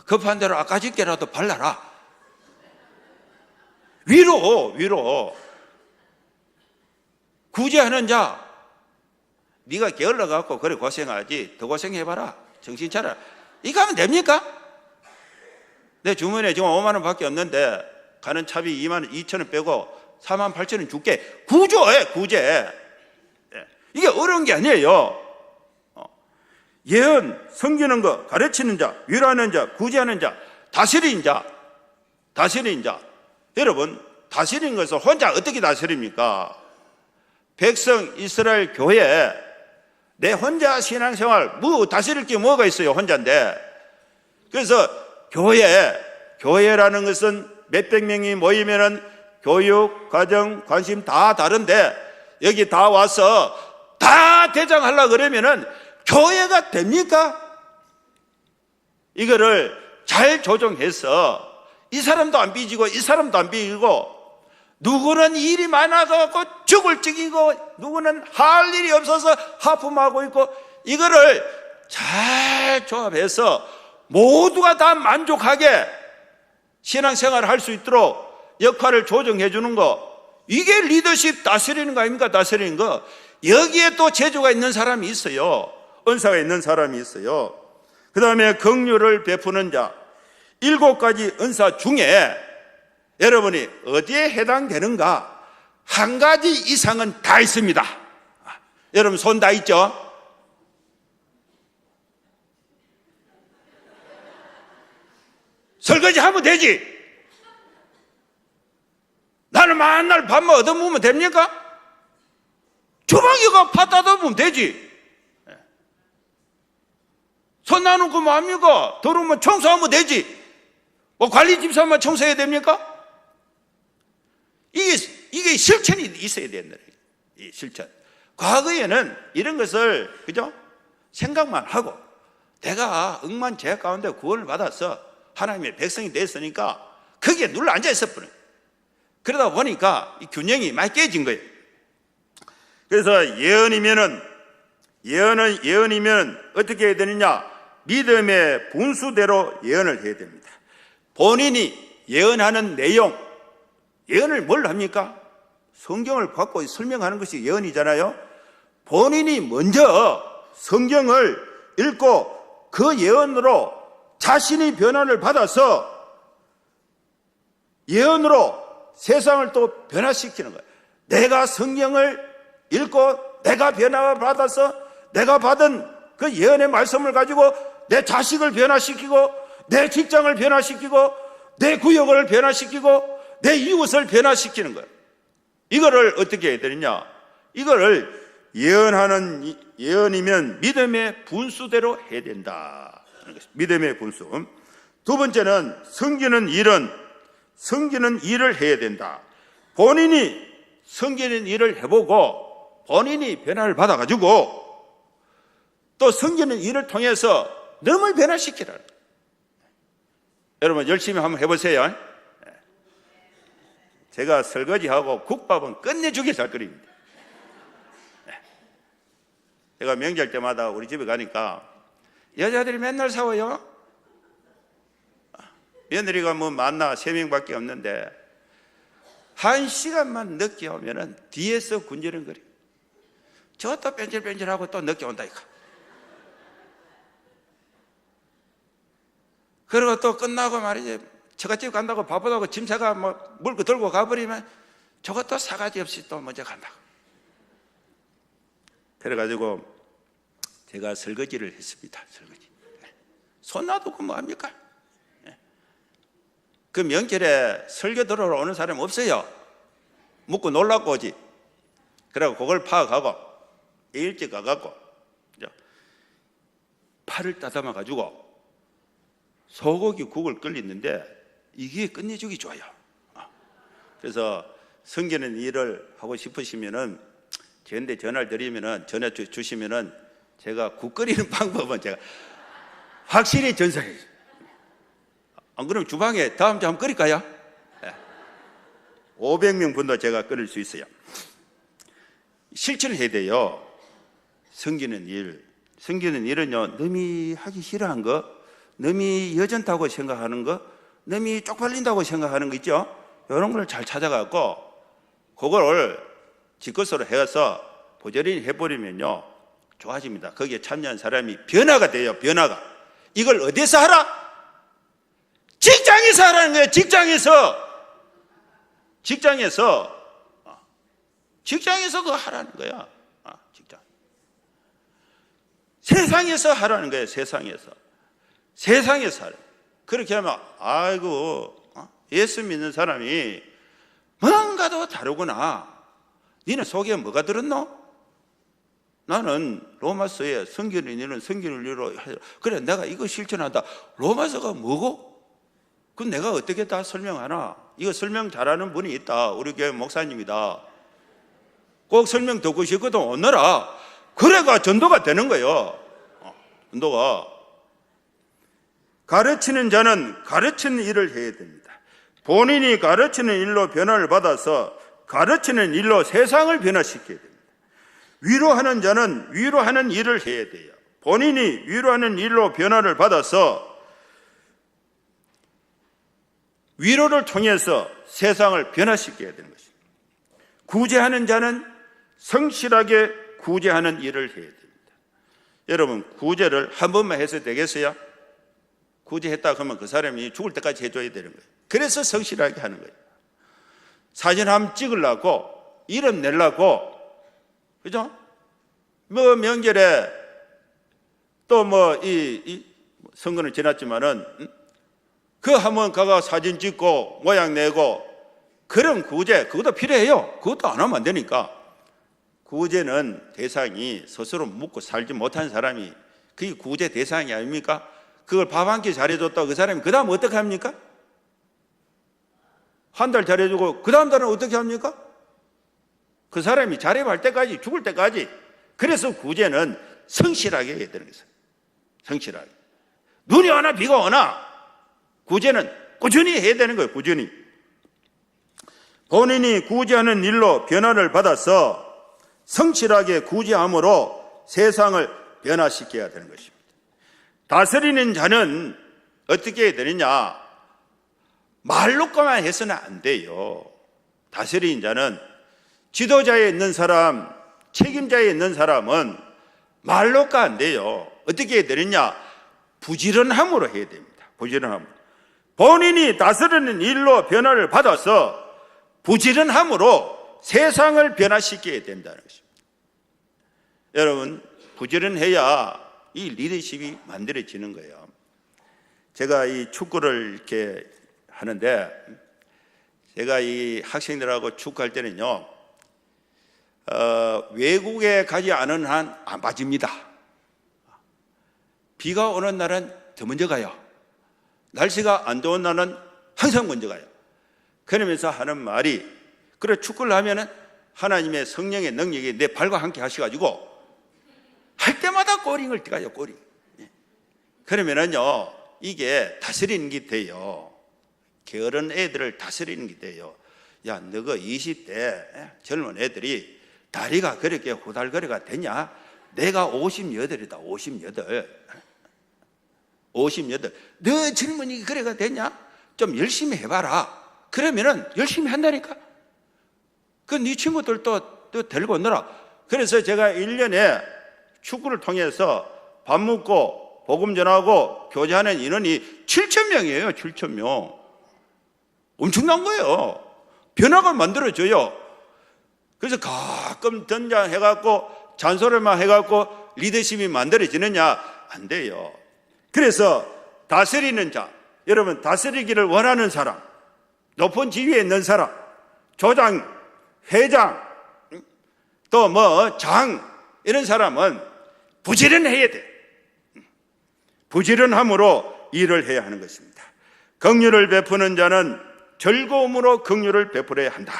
급한 대로 아까짓게라도 발라라. 위로. 구제하는 자, 네가 게을러 갖고 그래 고생하지, 더 고생해봐라, 정신 차려. 이거 하면 됩니까? 내 주머니에 지금 5만 원 밖에 없는데 가는 차비 2만 2천 원 빼고 4만 8천 원 줄게. 구제. 이게 어려운 게 아니에요. 예언, 섬기는 거, 가르치는 자, 위로하는 자, 구제하는 자, 다스리는 자. 여러분, 다스리는 것을 혼자 어떻게 다스립니까? 백성 이스라엘 교회, 내 혼자 신앙생활 다스릴 게 뭐가 있어요? 혼자인데. 그래서 교회라는 것은 몇백 명이 모이면은 교육, 가정, 관심 다 다른데 여기 다 와서 다 대장하려고 그러면은 교회가 됩니까? 이거를 잘 조정해서 이 사람도 안 삐지고 이 사람도 안 삐지고, 누구는 일이 많아서 죽을 적이고 누구는 할 일이 없어서 하품하고 있고, 이거를 잘 조합해서 모두가 다 만족하게 신앙생활을 할 수 있도록 역할을 조정해 주는 거, 이게 리더십 다스리는 거 아닙니까? 다스리는 거. 여기에 또 재주가 있는 사람이 있어요. 은사가 있는 사람이 있어요. 그 다음에 긍휼을 베푸는 자. 7가지 은사 중에 여러분이 어디에 해당되는가? 한 가지 이상은 다 있습니다. 여러분 손 다 있죠? 설거지 하면 되지. 나는 맨날 밥만 얻어먹으면 됩니까? 주방이가 팥다다 보면 되지. 손 나누고 뭐합니까? 더러우면 청소하면 되지. 관리 집사만 청소해야 됩니까? 이게 실천이 있어야 된다. 이 실천. 과거에는 이런 것을 그죠? 생각만 하고 내가 억만죄악 가운데 구원을 받아서 하나님의 백성이 됐으니까 거기에 눌러 앉아 있었거든요. 그러다 보니까 이 균형이 많이 깨진 거예요. 그래서 예언이면 어떻게 해야 되느냐? 믿음의 분수대로 예언을 해야 됩니다. 본인이 예언하는 내용, 예언을 뭘 합니까? 성경을 갖고 설명하는 것이 예언이잖아요. 본인이 먼저 성경을 읽고 그 예언으로 자신이 변화를 받아서 예언으로 세상을 또 변화시키는 거예요. 내가 성경을 읽고 내가 변화를 받아서 내가 받은 그 예언의 말씀을 가지고 내 자식을 변화시키고 내 직장을 변화시키고 내 구역을 변화시키고 내 이웃을 변화시키는 거예요. 이거를 어떻게 해야 되느냐? 이거를 예언이면 믿음의 분수대로 해야 된다. 믿음의 분수. 두 번째는 섬기는 일을 해야 된다. 본인이 섬기는 일을 해보고 본인이 변화를 받아가지고 또 섬기는 일을 통해서 남을 변화시키라. 여러분 열심히 한번 해보세요. 제가 설거지하고 국밥은 끝내주게 잘 끓입니다. 제가 명절 때마다 우리 집에 가니까 여자들이 맨날 싸워요. 며느리가 뭐 만나 3명밖에 없는데 1시간만 늦게 오면은 뒤에서 군지렁거려. 저 또 뺀질뺀질하고 또 늦게 온다 이거. 그리고 또 끝나고 말이지 처갓집 간다고 바쁘다고 짐새가 뭐 물고 들고 가버리면 저것도 사가지 없이 또 먼저 간다고. 그래가지고 제가 설거지를 했습니다. 설거지. 손 놔두고 뭐 합니까? 그 명절에 설교 들으러 오는 사람 없어요. 묻고 놀라고 오지. 그래고 그걸 파악하고 일찍 가갖고 팔을 따담아 가지고 소고기 국을 끓이는데 이게 끝내주기 좋아요. 그래서 섬기는 일을 하고 싶으시면은 저한테 전화를 드리면은 전화 주시면은 제가 국 끓이는 방법은 제가 확실히 전수해요. 안 그러면 주방에 다음 주 한번 끓일까요? 500명 분도 제가 끓일 수 있어요. 실천을 해야 돼요. 섬기는 일은요, 남이 하기 싫어한 거, 남이 여전다고 생각하는 거, 남이 쪽팔린다고 생각하는 거 있죠? 이런 걸 잘 찾아갖고 그걸 지것으로 해서 보조리 해버리면요 좋아집니다. 거기에 참여한 사람이 변화가 돼요. 변화가. 이걸 어디서 하라? 직장에서 하라는 거예요. 직장에서 그거 하라는 거야. 직장. 세상에서 하라는 거예요. 세상에서 하라. 그렇게 하면 아이고 예수 믿는 사람이 뭔가도 다르구나. 니네 속에 뭐가 들었노? 나는 로마서에 섬기는 일은 섬기는 일로 그래 내가 이거 실천한다. 로마서가 뭐고? 그건 내가 어떻게 다 설명하나? 이거 설명 잘하는 분이 있다. 우리 교회 목사님이다. 꼭 설명 듣고 싶거든 오너라. 그래가 전도가 되는 거예요. 전도가. 가르치는 자는 가르치는 일을 해야 됩니다. 본인이 가르치는 일로 변화를 받아서 가르치는 일로 세상을 변화시켜야 됩니다. 위로하는 자는 위로하는 일을 해야 돼요. 본인이 위로하는 일로 변화를 받아서 위로를 통해서 세상을 변화시켜야 되는 것입니다. 구제하는 자는 성실하게 구제하는 일을 해야 됩니다. 여러분 구제를 한 번만 해서 되겠어요? 구제했다 그러면 그 사람이 죽을 때까지 해줘야 되는 거예요. 그래서 성실하게 하는 거예요. 사진 한번 찍으려고 이름 내려고 그죠? 뭐 명절에 또 뭐 이 선거는 지났지만은 그 한번 가가 사진 찍고 모양 내고 그런 구제 그것도 필요해요. 그것도 안 하면 안 되니까. 구제는 대상이 스스로 묵고 살지 못한 사람이 그게 구제 대상이 아닙니까? 그걸 밥 한 끼 잘해줬다고 그 사람이 그 다음 어떻게 합니까? 한 달 잘해주고 그 다음 달은 어떻게 합니까? 그 사람이 자립할 때까지, 죽을 때까지. 그래서 구제는 성실하게 해야 되는 거예요. 성실하게. 눈이 오나 비가 오나 구제는 꾸준히 해야 되는 거예요. 꾸준히. 본인이 구제하는 일로 변화를 받아서 성실하게 구제함으로 세상을 변화시켜야 되는 것입니다. 다스리는 자는 어떻게 해야 되느냐? 말로까만 해서는 안 돼요. 다스리는 자는, 지도자에 있는 사람, 책임자에 있는 사람은 말로까 안 돼요. 어떻게 해야 되느냐? 부지런함으로 해야 됩니다. 부지런함으로. 본인이 다스리는 일로 변화를 받아서 부지런함으로 세상을 변화시켜야 된다는 것입니다. 여러분, 부지런해야 이 리더십이 만들어지는 거예요. 제가 이 축구를 이렇게 하는데, 제가 이 학생들하고 축구할 때는요, 외국에 가지 않은 한 안 빠집니다. 비가 오는 날은 더 먼저 가요. 날씨가 안 좋은 날은 항상 먼저 가요. 그러면서 하는 말이, 그래, 축구를 하면은 하나님의 성령의 능력이 내 발과 함께 하셔가지고 할 때마다 골링을 뛰어요. 골링. 그러면은요, 이게 다스리는 게 돼요. 게으른 애들을 다스리는 게 돼요. 야, 너가 20대 젊은 애들이 다리가 그렇게 후달거리가 되냐? 내가 58이다. 58. 너 젊은이 그래가 되냐? 좀 열심히 해봐라. 그러면은 열심히 한다니까. 그 네 친구들도 또 데리고 놀아. 그래서 제가 1년에 축구를 통해서 밥 먹고 복음 전하고 교제하는 인원이 7,000명이에요. 7,000명. 엄청난 거예요. 변화가 만들어져요. 그래서 가끔 등장해갖고 잔소리만 해갖고 리더십이 만들어지느냐? 안 돼요. 그래서 다스리는 자, 여러분, 다스리기를 원하는 사람, 높은 지위에 있는 사람, 조장, 회장, 또 장, 이런 사람은 부지런해야 돼. 부지런함으로 일을 해야 하는 것입니다. 긍휼을 베푸는 자는 즐거움으로 긍휼을 베풀어야 한다.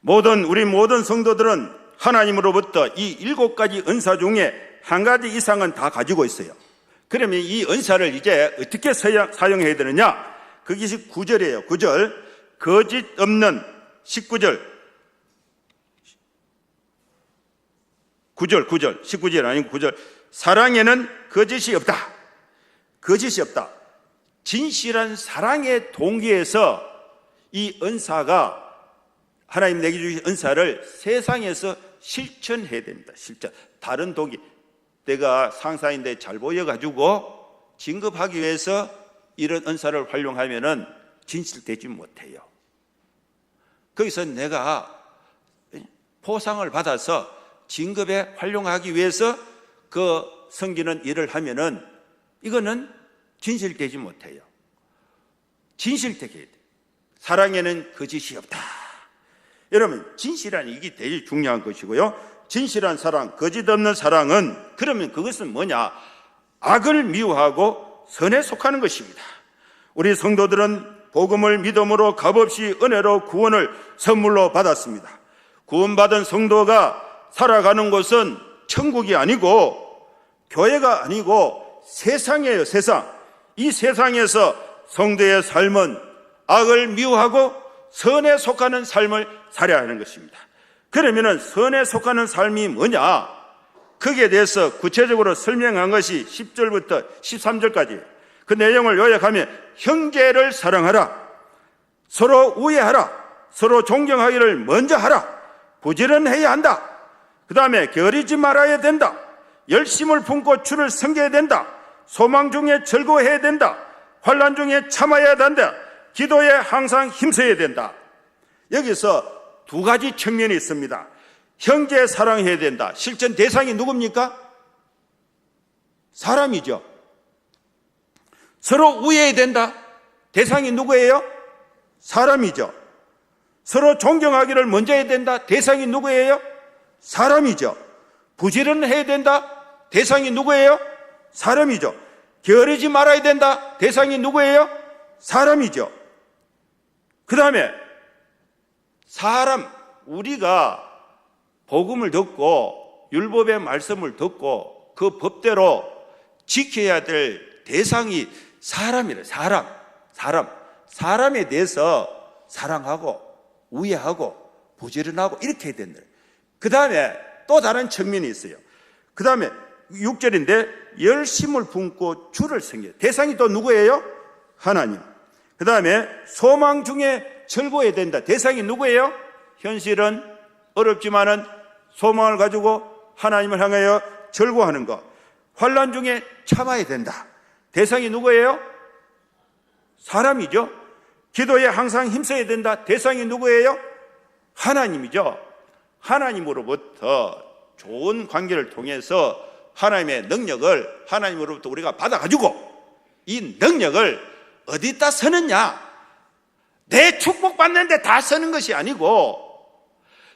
우리 모든 성도들은 하나님으로부터 이 7가지 은사 중에 한 가지 이상은 다 가지고 있어요. 그러면 이 은사를 이제 어떻게 사용해야 되느냐? 그것이 9절이에요. 9절. 거짓 없는 19절. 19절 아니고 9절. 사랑에는 거짓이 없다. 거짓이 없다. 진실한 사랑의 동기에서 이 은사가, 하나님 내게 주신 은사를 세상에서 실천해야 됩니다. 실천. 다른 동기, 내가 상사인데 잘 보여가지고 진급하기 위해서 이런 은사를 활용하면은 진실되지 못해요. 거기서 내가 포상을 받아서 진급에 활용하기 위해서 그 섬기는 일을 하면은 이거는 진실되지 못해요. 진실되게 해야 돼. 사랑에는 거짓이 없다. 여러분, 진실한 이게 되게 중요한 것이고요. 진실한 사랑, 거짓 없는 사랑은, 그러면 그것은 뭐냐? 악을 미워하고 선에 속하는 것입니다. 우리 성도들은 복음을 믿음으로 값없이 은혜로 구원을 선물로 받았습니다. 구원받은 성도가 살아가는 곳은 천국이 아니고 교회가 아니고 세상이에요. 세상. 이 세상에서 성도의 삶은 악을 미워하고 선에 속하는 삶을 살아야 하는 것입니다. 그러면은 선에 속하는 삶이 뭐냐? 거기에 대해서 구체적으로 설명한 것이 10절부터 13절까지. 그 내용을 요약하면, 형제를 사랑하라, 서로 우애하라, 서로 존경하기를 먼저 하라, 부지런해야 한다. 그 다음에 게으르지 말아야 된다. 열심을 품고 주를 섬겨야 된다. 소망 중에 즐거워해야 된다. 환난 중에 참아야 된다. 기도에 항상 힘써야 된다. 여기서 2가지 측면이 있습니다. 형제 사랑해야 된다. 실천 대상이 누굽니까? 사람이죠. 서로 우애해야 된다. 대상이 누구예요? 사람이죠. 서로 존경하기를 먼저 해야 된다. 대상이 누구예요? 사람이죠. 부지런해야 된다. 대상이 누구예요? 사람이죠. 게으르지 말아야 된다. 대상이 누구예요? 사람이죠. 그 다음에 사람, 우리가 복음을 듣고 율법의 말씀을 듣고 그 법대로 지켜야 될 대상이 사람이래. 사람에 대해서 사랑하고 우애하고 부지런하고 이렇게 해야 된다. 그 다음에 또 다른 측면이 있어요. 그 다음에 6절인데 열심을 품고 주를 섬겨요. 대상이 또 누구예요? 하나님. 그 다음에 소망 중에 즐거워야 된다. 대상이 누구예요? 현실은 어렵지만은 소망을 가지고 하나님을 향하여 즐거워하는 것. 환난 중에 참아야 된다. 대상이 누구예요? 사람이죠. 기도에 항상 힘써야 된다. 대상이 누구예요? 하나님이죠. 하나님으로부터 좋은 관계를 통해서 하나님의 능력을 하나님으로부터 우리가 받아가지고 이 능력을 어디다 쓰느냐? 내 축복받는데 다 쓰는 것이 아니고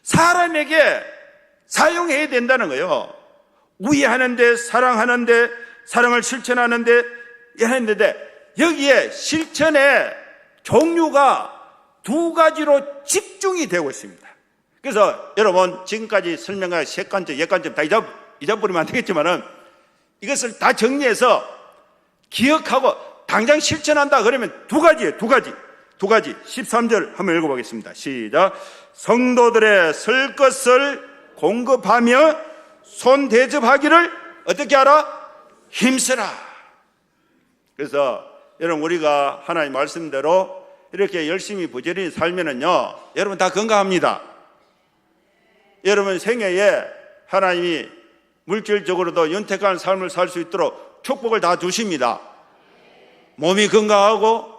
사람에게 사용해야 된다는 거예요. 우애하는데, 사랑하는데, 사랑을 실천하는데 했는데 여기에 실천의 종류가 두 가지로 집중이 되고 있습니다. 그래서 여러분 지금까지 설명한 세 관점, 예 관점 다 잊어버리면 안 되겠지만은 이것을 다 정리해서 기억하고 당장 실천한다 그러면 두 가지예요. 두 가지. 13절 한번 읽어보겠습니다. 시작. 성도들의 쓸 것을 공급하며 손 대접하기를 어떻게 하라? 힘쓰라. 그래서 여러분 우리가 하나님 말씀대로 이렇게 열심히 부지런히 살면은요, 여러분 다 건강합니다. 여러분 생애에 하나님이 물질적으로도 윤택한 삶을 살 수 있도록 축복을 다 주십니다. 몸이 건강하고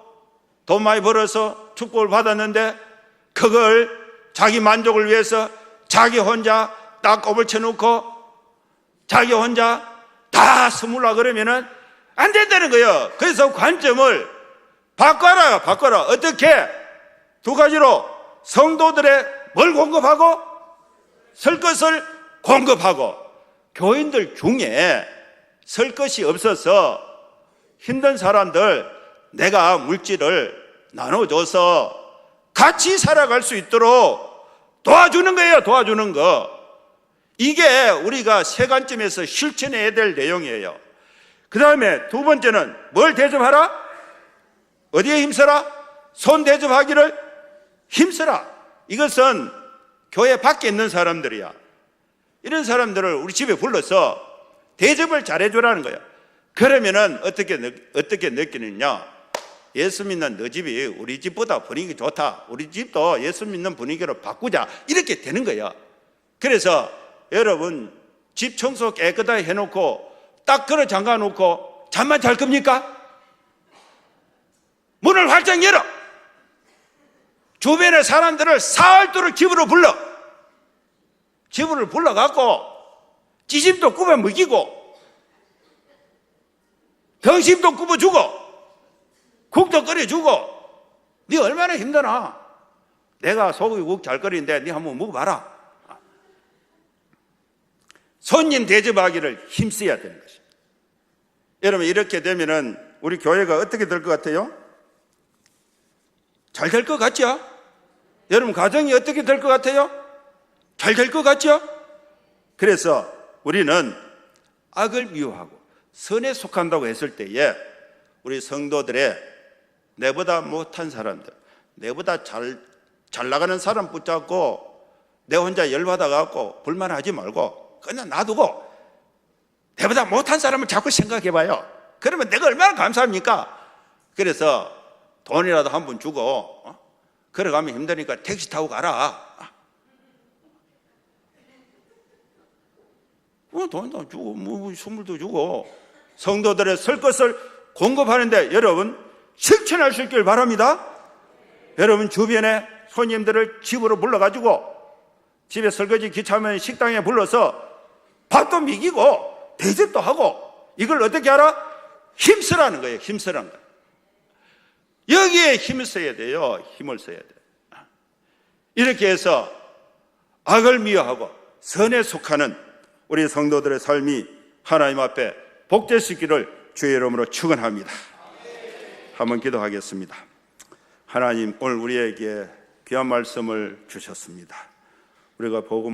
돈 많이 벌어서 축복을 받았는데 그걸 자기 만족을 위해서 자기 혼자 딱 꼽을 쳐놓고 자기 혼자 다 쓰물라 그러면은 안 된다는 거예요. 그래서 관점을 바꿔라. 어떻게? 두 가지로 성도들의 뭘 공급하고 쓸 것을 공급하고. 교인들 중에 쓸 것이 없어서 힘든 사람들 내가 물질을 나눠줘서 같이 살아갈 수 있도록 도와주는 거예요. 도와주는 거. 이게 우리가 세 관점에서 실천해야 될 내용이에요. 그 다음에 두 번째는 뭘 대접하라? 어디에 힘써라? 손 대접하기를 힘써라. 이것은 교회 밖에 있는 사람들이야. 이런 사람들을 우리 집에 불러서 대접을 잘해주라는 거야. 그러면은 어떻게 느끼느냐? 예수 믿는 너 집이 우리 집보다 분위기 좋다. 우리 집도 예수 믿는 분위기로 바꾸자. 이렇게 되는 거야. 그래서 여러분 집 청소 깨끗하게 해놓고 딱 걸어 잠가 놓고 잠만 잘 겁니까? 문을 활짝 열어. 주변의 사람들을 사흘도록 집으로 불러갖고 찌짐도 굽어 먹이고 등심도 굽어주고 국도 끓여주고. 네 얼마나 힘드나? 내가 소고기국 잘 끓이는데 네 한번 먹어봐라. 손님 대접하기를 힘써야 되는 것입니다. 여러분 이렇게 되면은 우리 교회가 어떻게 될 것 같아요? 잘 될 것 같죠? 여러분 가정이 어떻게 될 것 같아요? 잘 될 것 같죠? 그래서 우리는 악을 미워하고 선에 속한다고 했을 때에 우리 성도들의 내보다 못한 사람들, 내보다 잘 나가는 사람 붙잡고 내 혼자 열받아갖고 불만하지 말고 그냥 놔두고 내보다 못한 사람을 자꾸 생각해봐요. 그러면 내가 얼마나 감사합니까? 그래서 돈이라도 한 번 주고 걸어가면 힘드니까 택시 타고 가라. 돈도 주고 선물도 주고 성도들의 쓸 것을 공급하는데 여러분 실천할 수 있길 바랍니다. 여러분 주변에 손님들을 집으로 불러가지고 집에 설거지 귀찮으면 식당에 불러서 밥도 먹이고 대접도 하고 이걸 어떻게 하라? 힘쓰라는 거예요. 힘쓰라는 거예요. 여기에 힘을 써야 돼요. 힘을 써야 돼요. 이렇게 해서 악을 미워하고 선에 속하는 우리 성도들의 삶이 하나님 앞에 복될 수 있기를 주의 이름으로 축원합니다. 한번 기도하겠습니다. 하나님 오늘 우리에게 귀한 말씀을 주셨습니다. 우리가 복음